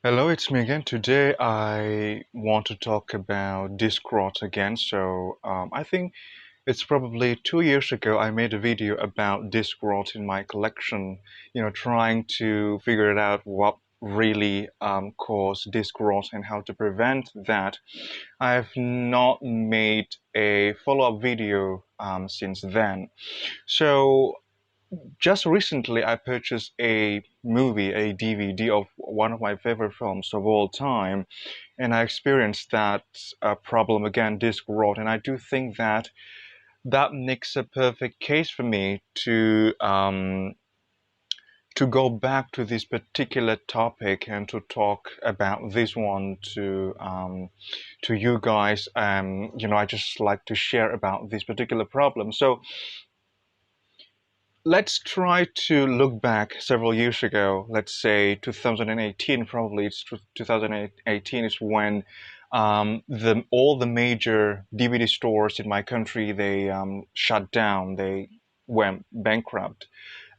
Hello, it's me again. Today I want to talk about disc rot again. I think it's probably 2 years ago I made a video about disc rot in my collection, trying to figure it out what really caused disc rot and how to prevent that. I have not made a follow-up video since then. So just recently, I purchased a movie, a DVD of one of my favorite films of all time, and I experienced that problem again, disc rot. And I do think that that makes a perfect case for me to go back to this particular topic and to talk about this one to you guys. I just like to share about this particular problem. So let's try to look back several years ago. Let's say 2018, probably it's 2018 is when the all the major DVD stores in my country they shut down. They went bankrupt,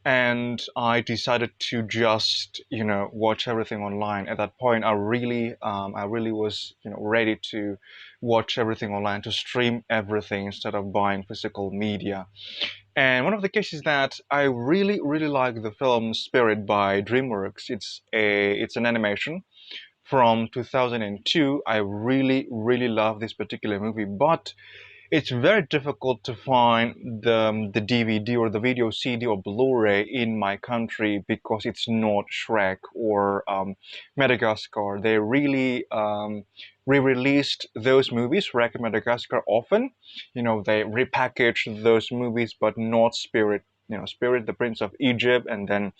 and I decided to just watch everything online. At that point, I really was ready to watch everything online, to stream everything instead of buying physical media. And one of the cases that I really, really like the film Spirit by DreamWorks. It's an animation from 2002. I really, really love this particular movie, but it's very difficult to find the DVD or the video CD or Blu-ray in my country because it's not Shrek or Madagascar. They really re-released those movies, Shrek and Madagascar, often. They repackaged those movies, but not Spirit. Spirit, the Prince of Egypt, and then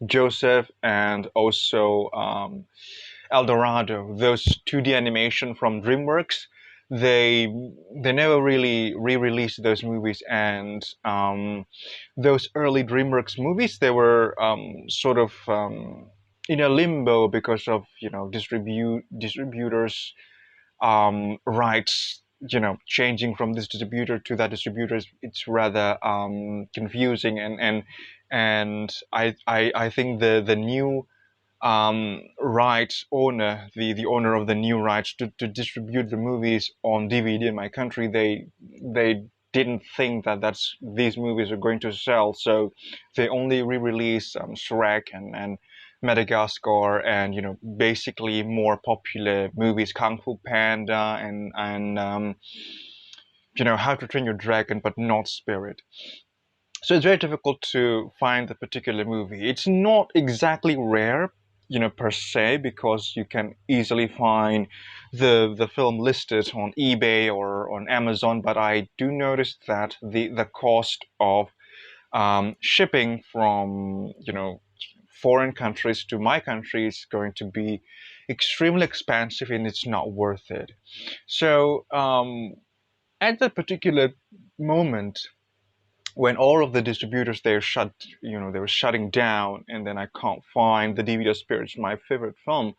Joseph, and also El Dorado. Those 2D animation from DreamWorks, they they never really re-released those movies, and those early DreamWorks movies they were sort of in a limbo because of distributors rights changing from this distributor to that distributor. It's rather confusing, and I think the new rights owner, the owner of the new rights to distribute the movies on DVD in my country, they didn't think that these movies are going to sell, so they only re-release Shrek and Madagascar, and basically more popular movies, Kung Fu Panda and How to Train Your Dragon, but not Spirit. So it's very difficult to find the particular movie. It's not exactly rare, per se, because you can easily find the film listed on eBay or on Amazon. But I do notice that the cost of shipping from foreign countries to my country is going to be extremely expensive, and it's not worth it. So at that particular moment, when all of the distributors they were shutting down, and then I can't find the DVD Spirits, my favorite film.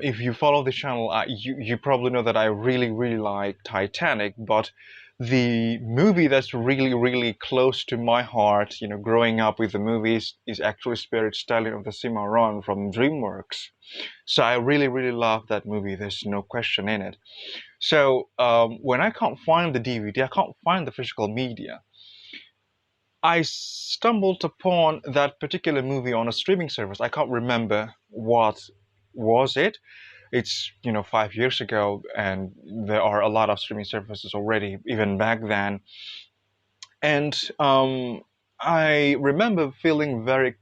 If you follow the channel, you probably know that I really, really like Titanic, but the movie that's really, really close to my heart, growing up with the movies, is actually Spirit, Stallion of the Cimarron from DreamWorks. So I really, really love that movie. There's no question in it. So when I can't find the DVD, I can't find the physical media. I stumbled upon that particular movie on a streaming service. I can't remember what was it. It's 5 years ago, and there are a lot of streaming services already, even back then. And I remember feeling very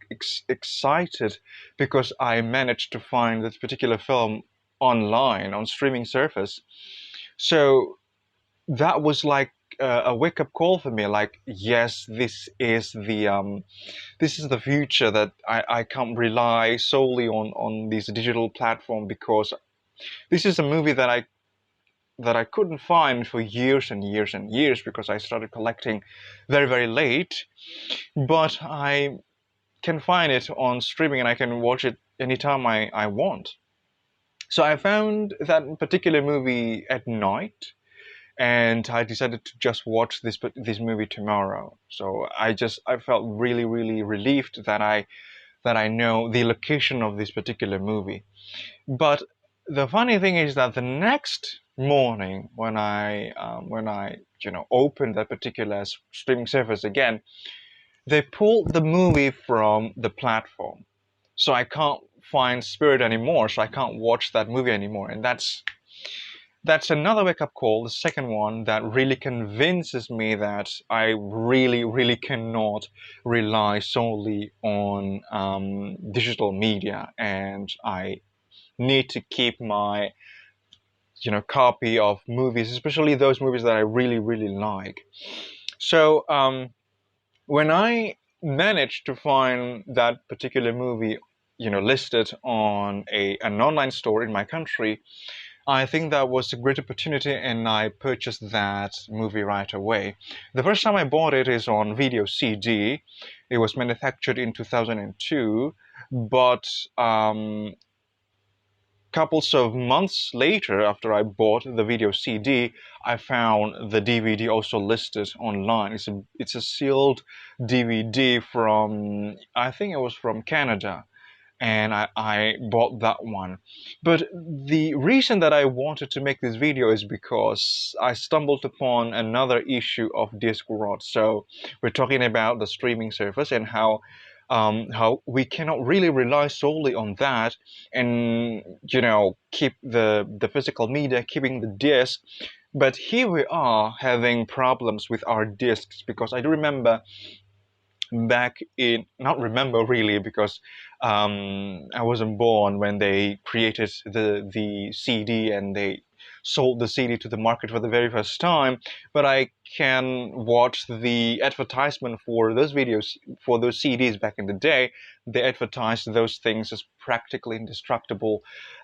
excited because I managed to find this particular film online on streaming service. So that was like a wake-up call for me, like, yes, this is the future, that I can't rely solely on this digital platform, because this is a movie that I couldn't find for years and years and years, because I started collecting very, very late. But I can find it on streaming, and I can watch it anytime I want. So I found that particular movie at night, and I decided to just watch this movie tomorrow. So I felt really, really relieved that I that I know the location of this particular movie. But the funny thing is that the next morning, when I opened that particular streaming service again, they pulled the movie from the platform, so I can't find Spirit anymore. So I can't watch that movie anymore, and that's another wake-up call, the second one, that really convinces me that I really, really cannot rely solely on digital media, and I need to keep my copy of movies, especially those movies that I really, really like. So when I managed to find that particular movie, listed on an online store in my country, I think that was a great opportunity, and I purchased that movie right away. The first time I bought it is on video CD. It was manufactured in 2002, but couples of months later, after I bought the video CD, I found the DVD also listed online. It's a sealed DVD from, I think it was from Canada, and I bought that one. But the reason that I wanted to make this video is because I stumbled upon another issue of Discworld. So we're talking about the streaming service and how we cannot really rely solely on that, and keep the physical media, keeping the disc. But here we are having problems with our discs, because I do remember back in, not remember really, because I wasn't born when they created the CD and they sold the CD to the market for the very first time, but I can watch the advertisement for those videos, for those CDs back in the day. They advertised those things as practically indestructible,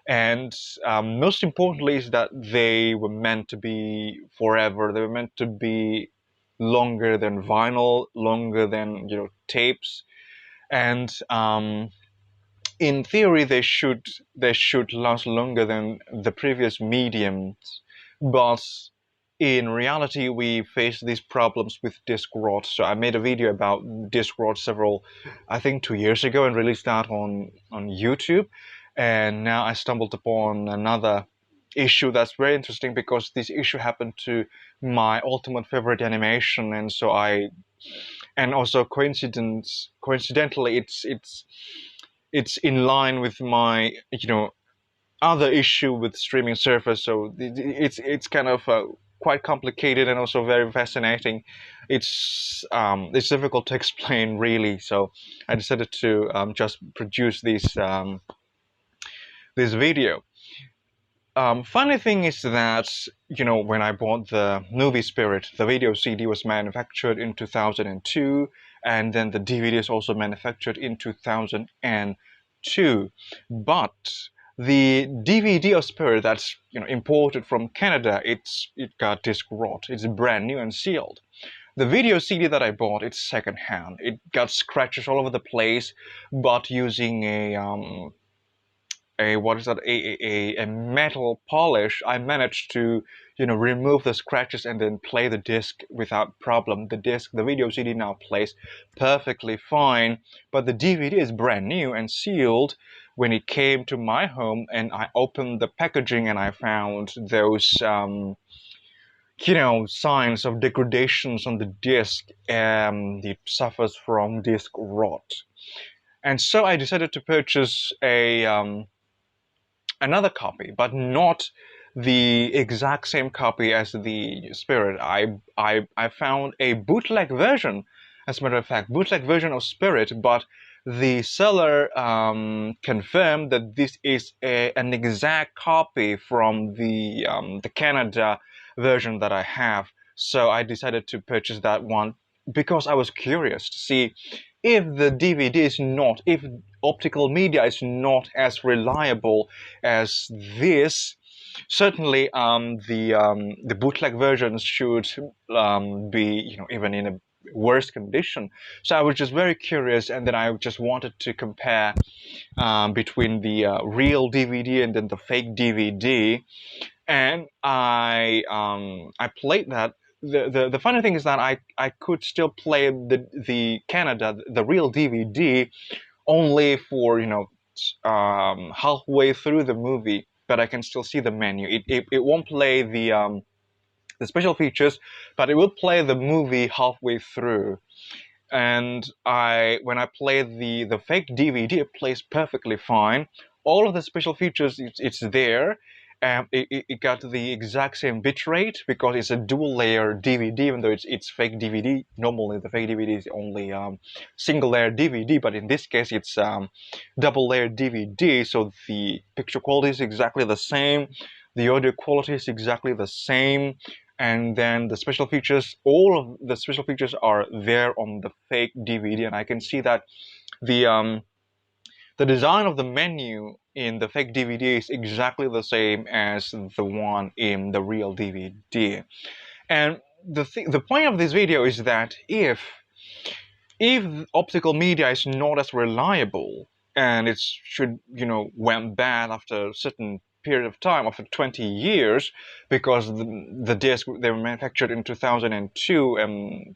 and most importantly is that they were meant to be forever. They were meant to be longer than vinyl, longer than tapes, and in theory they should last longer than the previous mediums. But in reality, we face these problems with disc rot. So I made a video about disc rot I think 2 years ago, and released that on YouTube. And now I stumbled upon another issue that's very interesting, because this issue happened to my ultimate favorite animation, and also coincidentally, it's in line with my other issue with streaming service. So it's kind of quite complicated and also very fascinating. It's difficult to explain really. So I decided to just produce this video. Funny thing is that, when I bought the movie Spirit, the video CD was manufactured in 2002, and then the DVD is also manufactured in 2002. But the DVD of Spirit that's imported from Canada, it got disc rot. It's brand new and sealed. The video CD that I bought, it's secondhand. It got scratches all over the place, but using a metal polish, I managed to remove the scratches and then play the disc without problem. The video CD now plays perfectly fine, but the DVD is brand new and sealed. When it came to my home and I opened the packaging, and I found those signs of degradations on the disc, and it suffers from disc rot. And so I decided to purchase another copy, but not the exact same copy as the Spirit. I found a bootleg version, as a matter of fact, bootleg version of Spirit, but the seller confirmed that this is an exact copy from the Canada version that I have. So I decided to purchase that one because I was curious to see if the DVD is not, if optical media is not as reliable as this. Certainly, the bootleg versions should be, even in a worse condition. So I was just very curious, and then I just wanted to compare between the real DVD and then the fake DVD, and I played that. The funny thing is that I could still play the Canada, the real DVD, only for, halfway through the movie, but I can still see the menu. It won't play the special features, but it will play the movie halfway through. And when I play the fake DVD, it plays perfectly fine. All of the special features, it's there. It got the exact same bitrate because it's a dual layer DVD, even though it's fake DVD. Normally, the fake DVD is only single layer DVD, but in this case, it's double layer DVD. So the picture quality is exactly the same, the audio quality is exactly the same, and then the special features, all of the special features are there on the fake DVD, and I can see that the the design of the menu in the fake DVD is exactly the same as the one in the real DVD. And the point of this video is that if optical media is not as reliable, and it should, went bad after a certain period of time, after 20 years, because the disc, they were manufactured in 2002, and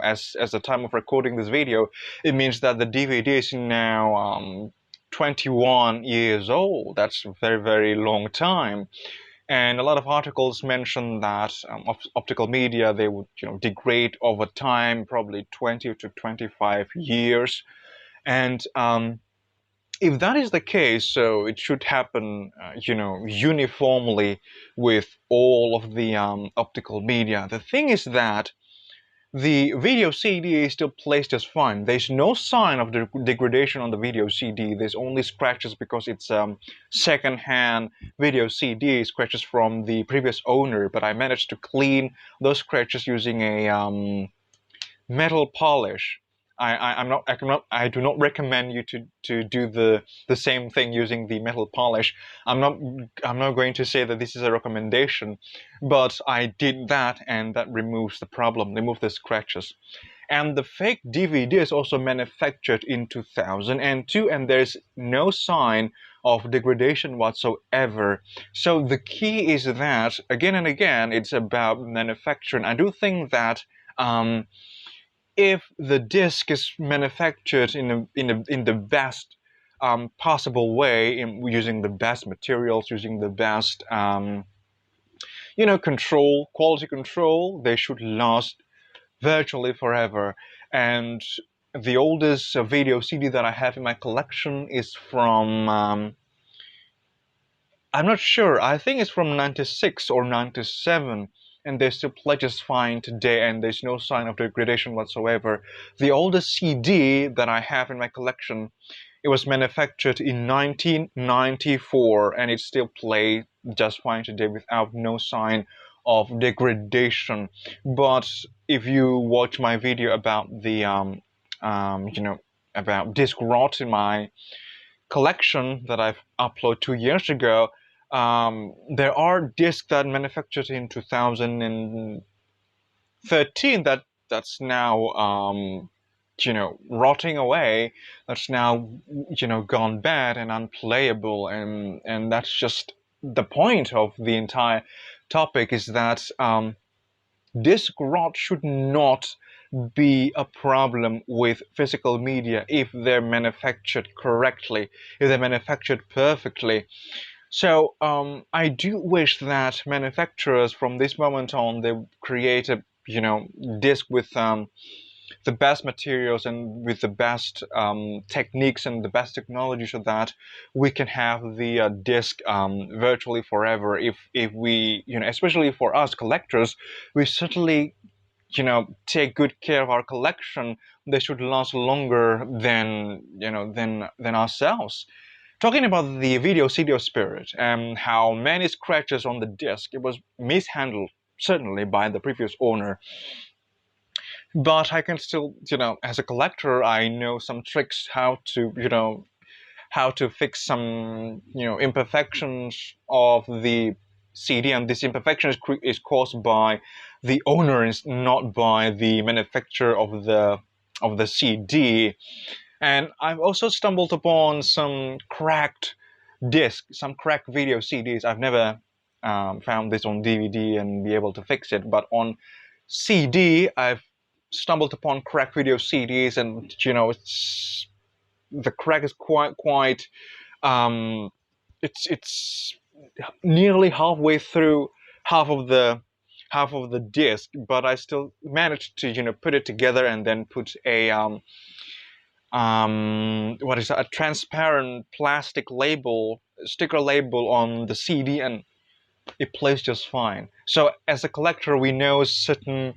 as the time of recording this video, it means that the DVD is now 21 years old. That's a very, very long time. And a lot of articles mention that optical media, they would degrade over time, probably 20 to 25 years. And if that is the case, so it should happen, uniformly with all of the optical media. The thing is that the video CD is still placed as fine. There's no sign of degradation on the video CD. There's only scratches because it's second-hand video CD, scratches from the previous owner. But I managed to clean those scratches using a metal polish. I do not recommend you to do the same thing using the metal polish. I'm not going to say that this is a recommendation, but I did that, and that removes the problem, removes the scratches. And the fake DVD is also manufactured in 2002, and there's no sign of degradation whatsoever. So the key is that, again and again, it's about manufacturing. I do think that if the disc is manufactured in the best possible way, using the best materials, using the best quality control, they should last virtually forever. And the oldest video CD that I have in my collection is from I'm not sure. I think it's from 96 or 97, and they still play just fine today, and there's no sign of degradation whatsoever. The oldest CD that I have in my collection, it was manufactured in 1994, and it still plays just fine today without no sign of degradation. But if you watch my video about the about disc rot in my collection that I've uploaded 2 years ago, there are discs that manufactured in 2013 that's now rotting away, that's now gone bad and unplayable, and that's just the point of the entire topic, is that disc rot should not be a problem with physical media if they're manufactured correctly, if they're manufactured perfectly. So I do wish that manufacturers from this moment on, they create a disc with the best materials and with the best techniques and the best technology, so that we can have the disc virtually forever. If we especially for us collectors, we certainly take good care of our collection. They should last longer than than ourselves. Talking about the video CD spirit and how many scratches on the disc, it was mishandled certainly by the previous owner. But I can still, as a collector, I know some tricks how to, how to fix some, imperfections of the CD, and this imperfection is caused by the owner, is not by the manufacturer of the CD. And I've also stumbled upon some cracked discs, some cracked video CDs. I've never found this on DVD and be able to fix it, but on CD, I've stumbled upon cracked video CDs, and the crack is quite um, it's nearly halfway through half of the half of the disc, but I still managed to put it together and then put a what is that, a transparent plastic label sticker label on the CD, and it plays just fine. So as a collector, we know certain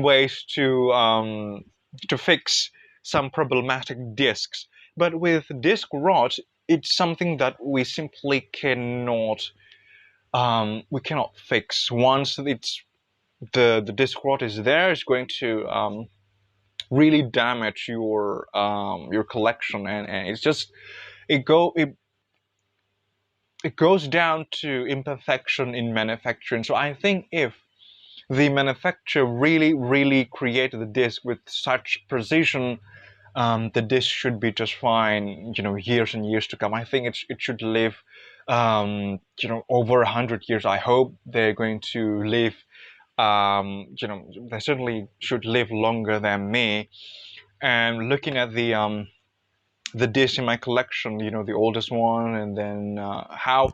ways to fix some problematic discs. But with disc rot, it's something that we cannot fix. Once it's the disc rot is there, it's going to really damage your collection, and it's just it go it goes down to imperfection in manufacturing. So I think if the manufacturer really created the disc with such precision, the disc should be just fine, years and years to come. I think it should live, over 100 years. I hope they're going to live, they certainly should live longer than me. And looking at the disc in my collection, the oldest one, and then how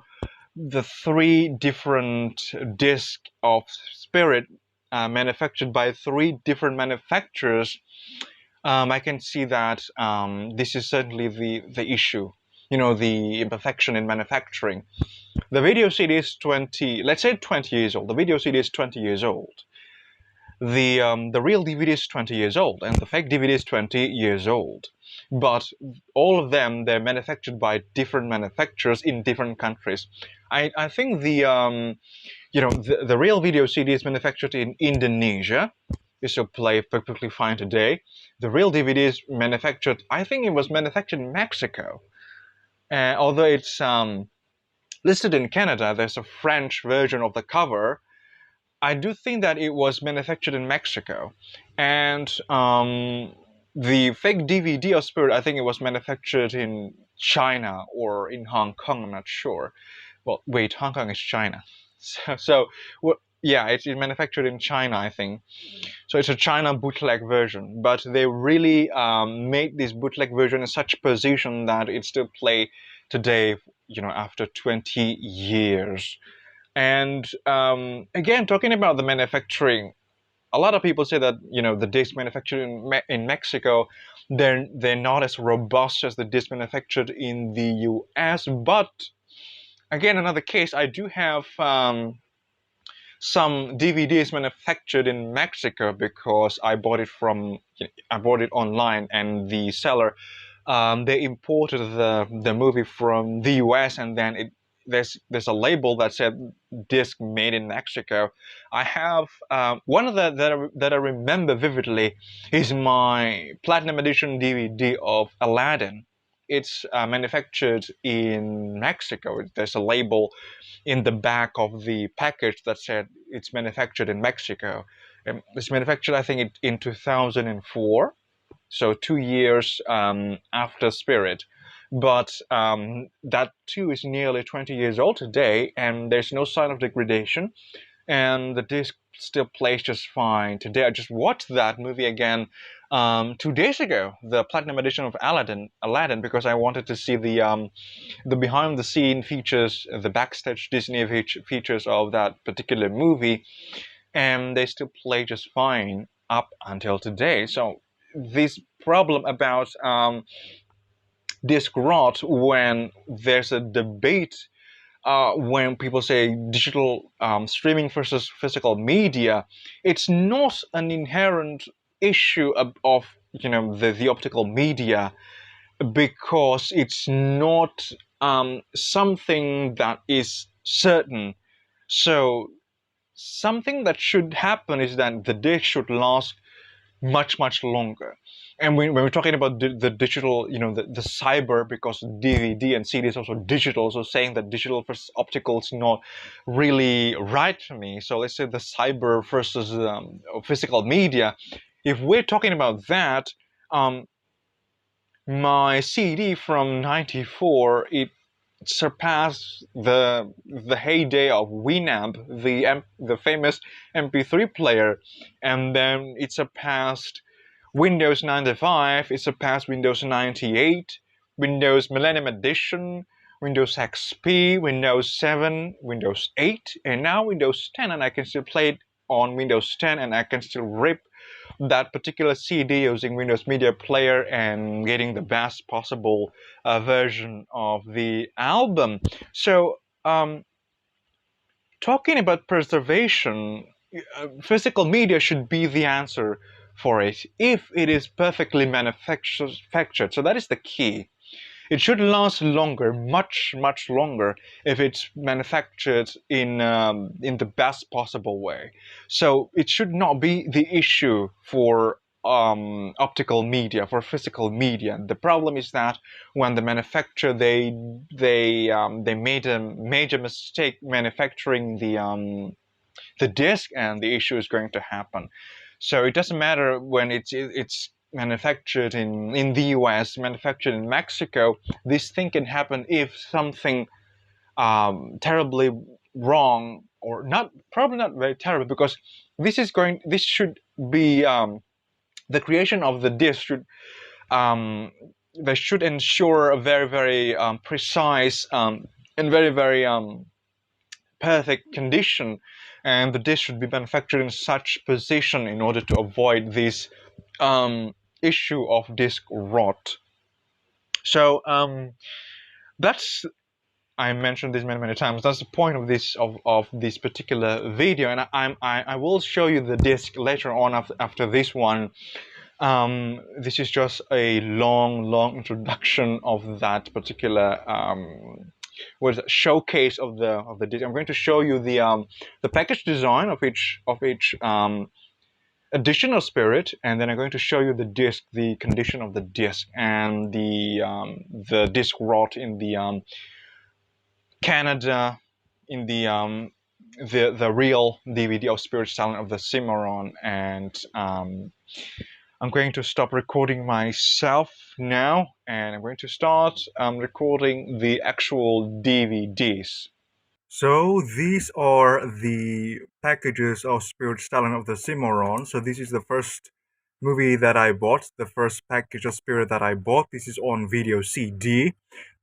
the three different discs of Spirit manufactured by three different manufacturers, I can see that this is certainly the issue, the imperfection in manufacturing. The video CD is 20, let's say 20 years old. The video CD is 20 years old. The real DVD is 20 years old, and the fake DVD is 20 years old. But all of them, they're manufactured by different manufacturers in different countries. I think the real video CD is manufactured in Indonesia. It still play perfectly fine today. The real DVD is manufactured, I think it was manufactured in Mexico. Although it's listed in Canada, there's a French version of the cover. I do think that it was manufactured in Mexico. And the fake DVD of Spirit, I think it was manufactured in China or in Hong Kong, I'm not sure. Well, wait, Hong Kong is China. Yeah, it's manufactured in China, I think. So it's a China bootleg version, but they really made this bootleg version in such precision that it still play today, after 20 years. And again, talking about the manufacturing, a lot of people say that the discs manufactured in Mexico, they're not as robust as the discs manufactured in the U.S. But again, another case, I do have some DVDs manufactured in Mexico because I bought it online, and the seller they imported the movie from the U.S. and then there's a label that said disc made in Mexico. I have one of that I remember vividly is my Platinum Edition DVD of Aladdin. It's manufactured in Mexico. There's a label in the back of the package that said it's manufactured in Mexico. It's manufactured, I think, in 2004, so 2 years after Spirit. But that too is nearly 20 years old today, and there's no sign of degradation, and the disc still plays just fine. Today I just watched that movie again 2 days ago, the Platinum Edition of Aladdin, because I wanted to see the behind the scene features, the backstage Disney features of that particular movie, and they still play just fine up until today. So this problem about disc rot, when there's a debate, when people say digital streaming versus physical media, it's not an inherent issue of the optical media, because it's not something that is certain. So something that should happen is that the disc should last much longer. And when we're talking about the digital, the cyber, because DVD and CD is also digital, so saying that digital versus optical is not really right for me. So let's say the cyber versus physical media. If we're talking about that, my CD from '94, it surpassed the heyday of Winamp, the famous MP3 player, and then it surpassed Windows 95, it surpassed Windows 98, Windows Millennium Edition, Windows XP, Windows 7, Windows 8, and now Windows 10, and I can still play it on Windows 10, and I can still rip that particular CD using Windows Media Player and getting the best possible version of the album. So, talking about preservation, physical media should be the answer for it if it is perfectly manufactured. So that is the key. It should last longer, much longer, if it's manufactured in the best possible way. So it should not be the issue for optical media, for physical media. The problem is that when the manufacturer they made a major mistake manufacturing the disc, and the issue is going to happen. So it doesn't matter when it's manufactured in the US, manufactured in Mexico. This thing can happen if something terribly wrong, or not, probably not very terrible, because this should be the creation of the disc should they should ensure a very precise and very perfect condition, and the dish should be manufactured in such position in order to avoid this issue of disc rot. So that's, I mentioned this many times. That's the point of this particular video, and I will show you the disc later on after this one. This is just a long introduction of that particular showcase of the disc. I'm going to show you the package design of each additional spirit, and then I'm going to show you the disc, the condition of the disc, and the disc rot in the Canada, in the real DVD of Spirit Stallion of the Cimarron. And I'm going to stop recording myself now, and I'm going to start recording the actual DVDs. So these are the packages of Spirit Stallion of the Cimarron. So this is the first movie that I bought, the first package of Spirit that I bought. This is on video CD.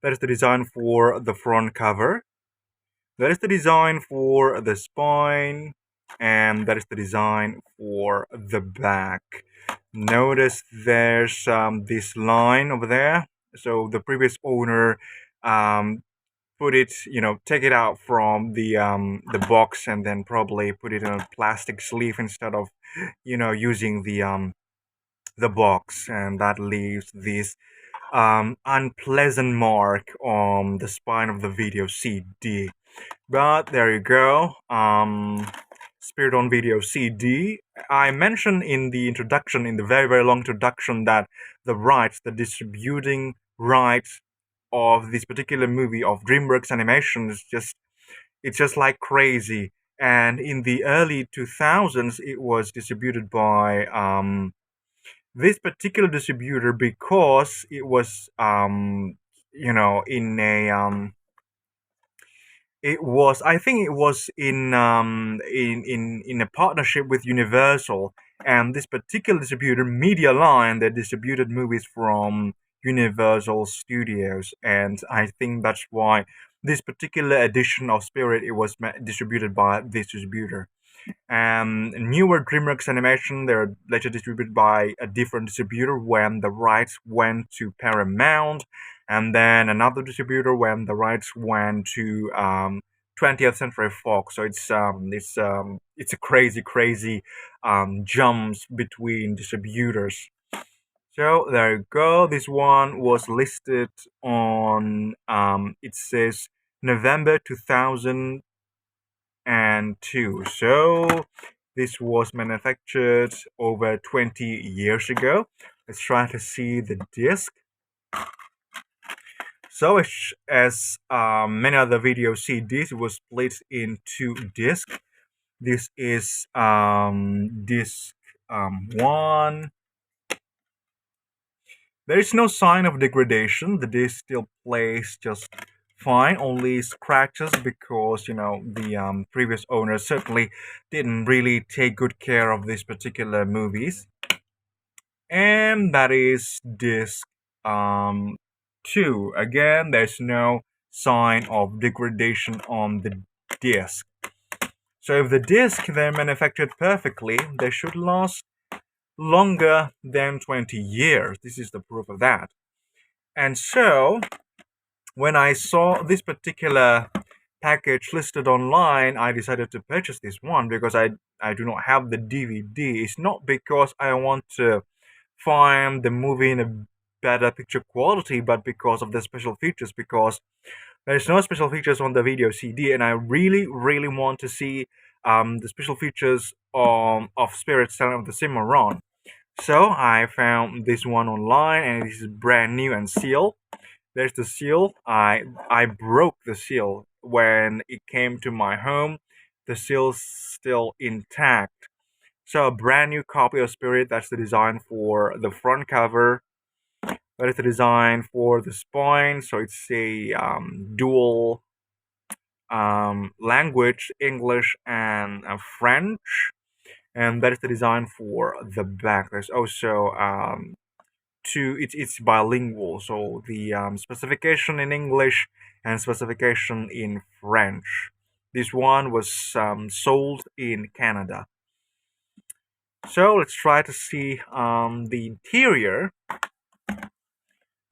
That is the design for the front cover. That is the design for the spine, and that is the design for the back. Notice there's this line over there. So the previous owner put it, take it out from the box, and then probably put it in a plastic sleeve instead of, using the box, and that leaves this unpleasant mark on the spine of the video CD. But there you go. Spirit on video CD. I mentioned in the introduction, in the very long introduction, that the distributing rights of this particular movie of DreamWorks Animation is just like crazy. And in the early 2000s, it was distributed by this particular distributor, because it was in a it was, I think it was in a partnership with Universal, and this particular distributor, Media Line, that distributed movies from Universal Studios, and I think that's why this particular edition of Spirit, it was distributed by this distributor. Newer DreamWorks Animation, they're later distributed by a different distributor when the rights went to Paramount, and then another distributor when the rights went to 20th Century Fox. So it's a crazy jumps between distributors. So there you go. This one was listed on it says November 2002. So this was manufactured over 20 years ago. Let's try to see the disc. So as many other video CDs, it was split in two discs. This is disc 1. There is no sign of degradation. The disc still plays just fine, only scratches because the previous owner certainly didn't really take good care of these particular movies. And that is disc 2. Again, there's no sign of degradation on the disc. So if the disc they're manufactured perfectly, they should last longer than 20 years. This is the proof of that. And so when I saw this particular package listed online, I decided to purchase this one because I do not have the DVD. It's not because I want to find the movie in a better picture quality, but because of the special features, because there's no special features on the video CD, and I really, really want to see the special features of Spirit Stallion of the Cimarron. So I found this one online, and this is brand new and sealed. There's the seal. I broke the seal when it came to my home. The seal's still intact. So a brand new copy of Spirit. That's the design for the front cover. That is the design for the spine. So it's a dual language, English and French. And that is the design for the back. There's also it's bilingual, so the specification in English and specification in French. This one was sold in Canada. So let's try to see the interior.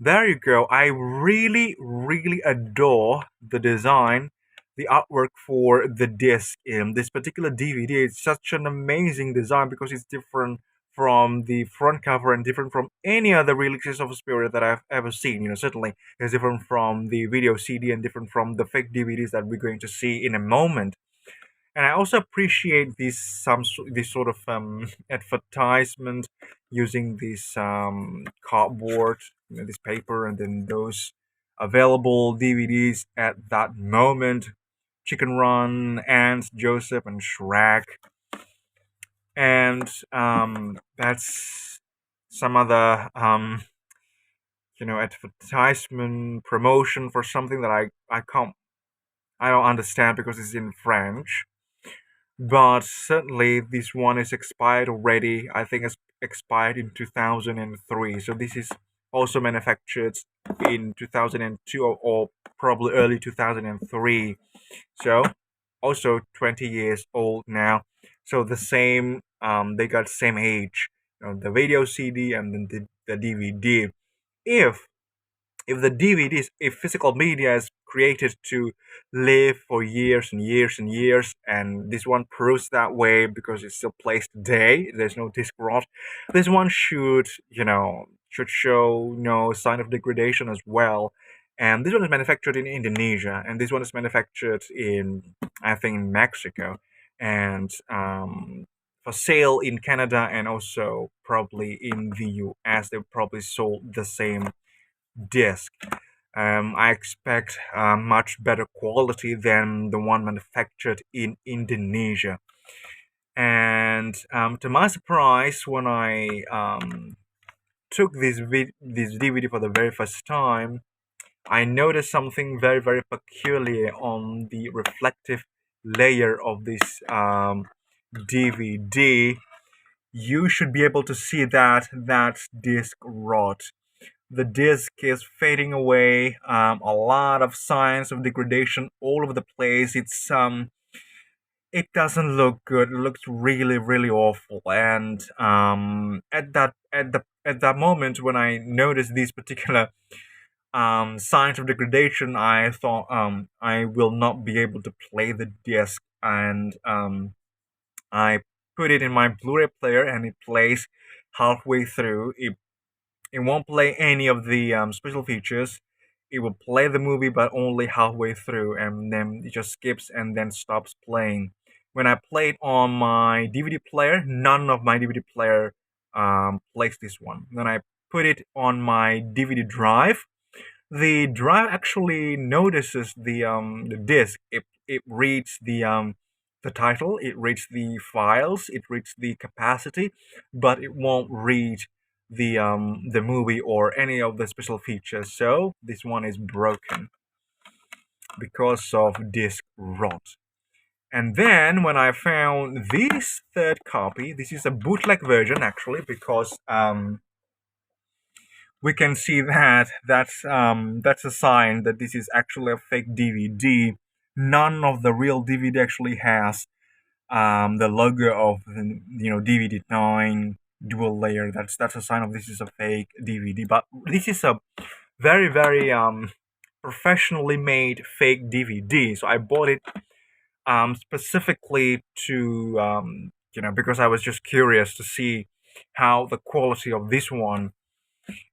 There you go. I really, really adore the design, the artwork for the disc in this particular DVD. It's such an amazing design because it's different from the front cover and different from any other releases of Spirit that I've ever seen. Certainly it's different from the video CD and different from the fake DVDs that we're going to see in a moment. And I also appreciate this sort of advertisement using this cardboard, this paper, and then those available DVDs at that moment. Chicken Run, Ants, Joseph, and Shrek, and that's some other advertisement promotion for something that I don't understand because it's in French. But certainly this one is expired already. I think it's expired in 2003. So this is also manufactured in 2002 or probably early 2003. So also 20 years old now. So the same, they got same age. The video CD and then the DVD. If if the DVDs, if physical media is created to live for years and years and years, and this one proves that way because it still plays today, there's no disc rot. This one should show no sign of degradation as well. And this one is manufactured in Indonesia, and this one is manufactured in, I think, in Mexico, and for sale in Canada and also probably in the US. They probably sold the same disc. I expect much better quality than the one manufactured in Indonesia. And to my surprise, when I took this DVD for the very first time, I noticed something very, very peculiar on the reflective layer of this DVD. You should be able to see that disc rot. The disc is fading away. A lot of signs of degradation all over the place. It doesn't look good. It looks really, really awful. And at that moment when I noticed these particular signs of degradation, I thought I will not be able to play the disc, and I put it in my Blu-ray player, and it plays halfway through. It won't play any of the special features. It will play the movie, but only halfway through, and then it just skips and then stops playing. When I play it on my DVD player, none of my DVD player plays this one. Then I put it on my DVD drive. The drive actually notices the disc. It reads the title, it reads the files, it reads the capacity, but it won't read the movie or any of the special features. So this one is broken because of disc rot. And then when I found this third copy, this is a bootleg version actually, because we can see that that's a sign that this is actually a fake DVD. None of the real DVD actually has the logo of DVD 9 dual layer. That's a sign of this is a fake DVD. But this is a very very professionally made fake DVD. So I bought it specifically to because I was just curious to see how the quality of this one,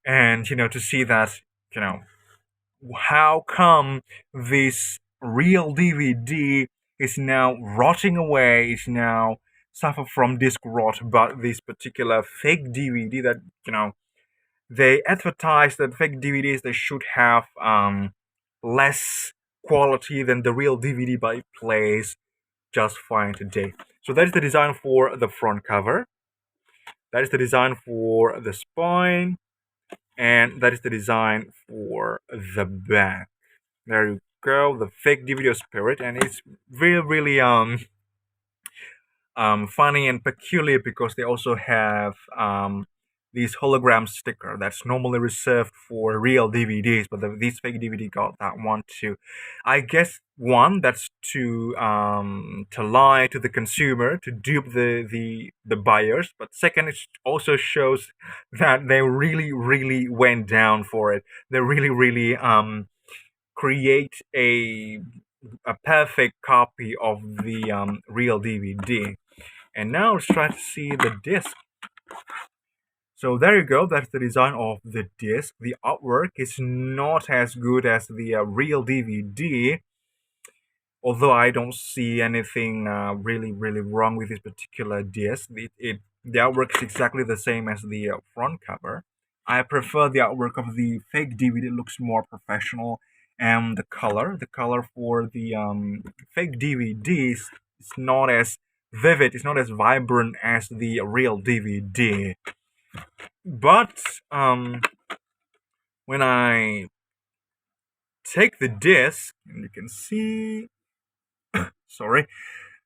and to see that you know how come this real DVD is now rotting away, is now suffer from disc rot, but this particular fake DVD that they advertise that fake DVDs they should have less quality than the real DVD, but it plays just fine today. So that is the design for the front cover. That is the design for the spine, and that is the design for the back. There you go, the fake DVD spirit, and it's really, really funny and peculiar because they also have these hologram sticker that's normally reserved for real DVDs, but these fake DVD got that one too. I guess one, that's to lie to the consumer, to dupe the buyers, but second, it also shows that they really really went down for it. They really really create a perfect copy of the real DVD. And now let's try to see the disc. So there you go, that's the design of the disc. The artwork is not as good as the real DVD, although I don't see anything really really wrong with this particular disc. The artwork is exactly the same as the front cover. I prefer the artwork of the fake DVD. It looks more professional, and the color for the fake DVDs is not as vivid, it's not as vibrant as the real DVD. But when I take the disc, and you can see, sorry,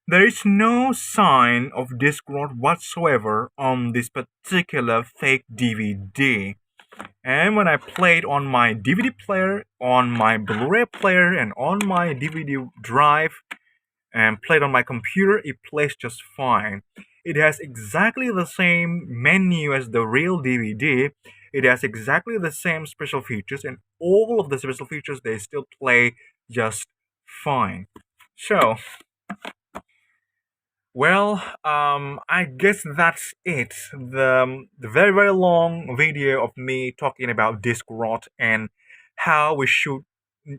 there is no sign of disc rot whatsoever on this particular fake DVD. And when I play it on my DVD player, on my Blu-ray player, and on my DVD drive, and play it on my computer, it plays just fine. It has exactly the same menu as the real DVD. It has exactly the same special features, and all of the special features they still play just fine. So, well, I guess that's it. The very very long video of me talking about disc rot and how we should, we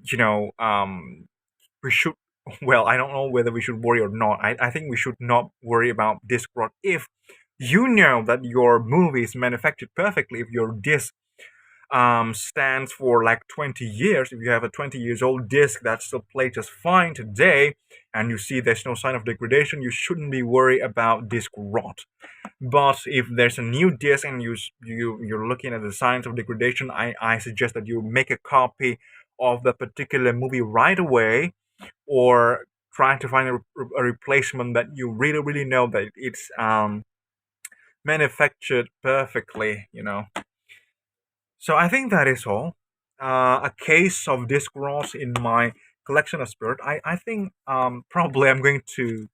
should. Well, I don't know whether we should worry or not. I think we should not worry about disc rot if you know that your movie is manufactured perfectly. If your disc stands for like 20 years, if you have a 20 years old disc that still plays just fine today, and you see there's no sign of degradation, you shouldn't be worried about disc rot. But if there's a new disc and you're looking at the signs of degradation, I suggest that you make a copy of the particular movie right away, or try to find a replacement that you really really know that it's manufactured perfectly. So I think that is all. A case of disc rot in my collection of spirit. I think probably I'm going to.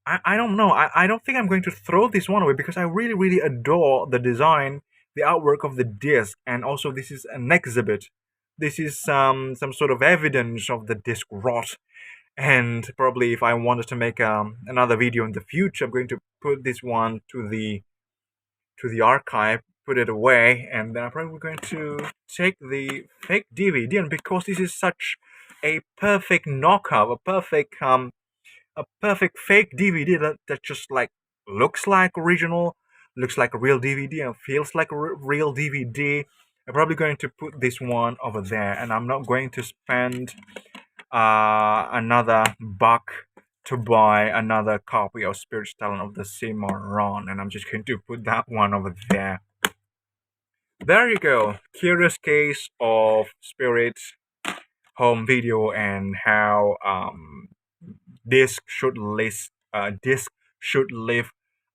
I don't know. I don't think I'm going to throw this one away because I really really adore the design, the artwork of the disc, and also this is an exhibit. This is some sort of evidence of the disc rot. And probably if I wanted to make another video in the future, I'm going to put this one to the archive, put it away, and then I'm probably going to take the fake DVD. And because this is such a perfect knockoff, a perfect fake DVD that just like looks like original, looks like a real DVD, and feels like a real DVD, I'm probably going to put this one over there, and I'm not going to spend another buck to buy another copy of Spirit Stallion of the Cimarron, and I'm just going to put that one over there. There you go. Curious case of Spirit home video and how disc should live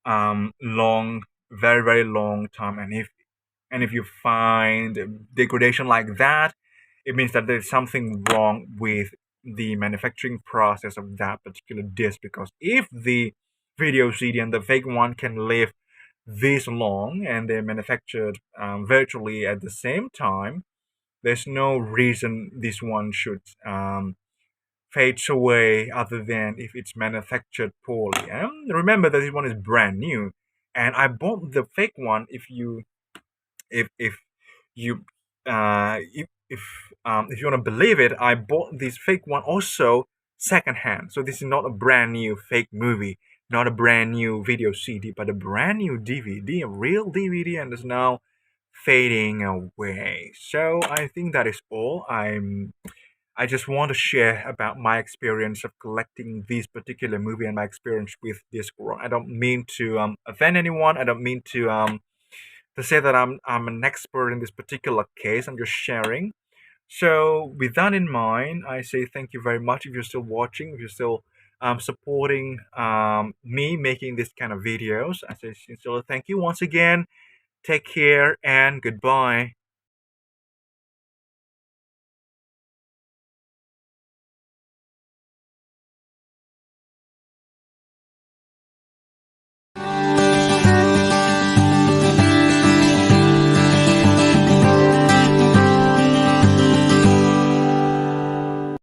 long, very very long time, and And if you find degradation like that, it means that there's something wrong with the manufacturing process of that particular disc. Because if the video CD and the fake one can live this long and they're manufactured virtually at the same time, there's no reason this one should fades away other than if it's manufactured poorly. And remember that this one is brand new, and I bought the fake one. If you if you want to believe it, I bought this fake one also secondhand. So this is not a brand new fake movie, not a brand new video CD, but a brand new DVD, a real DVD, and it's now fading away. So I think that is all. I just want to share about my experience of collecting this particular movie and my experience with this world. I don't mean to offend anyone. I don't mean to say that I'm an expert in this particular case. I'm just sharing. So with that in mind, I say thank you very much if you're still watching, if you're still supporting me making this kind of videos. I say sincerely thank you once again. Take care and goodbye.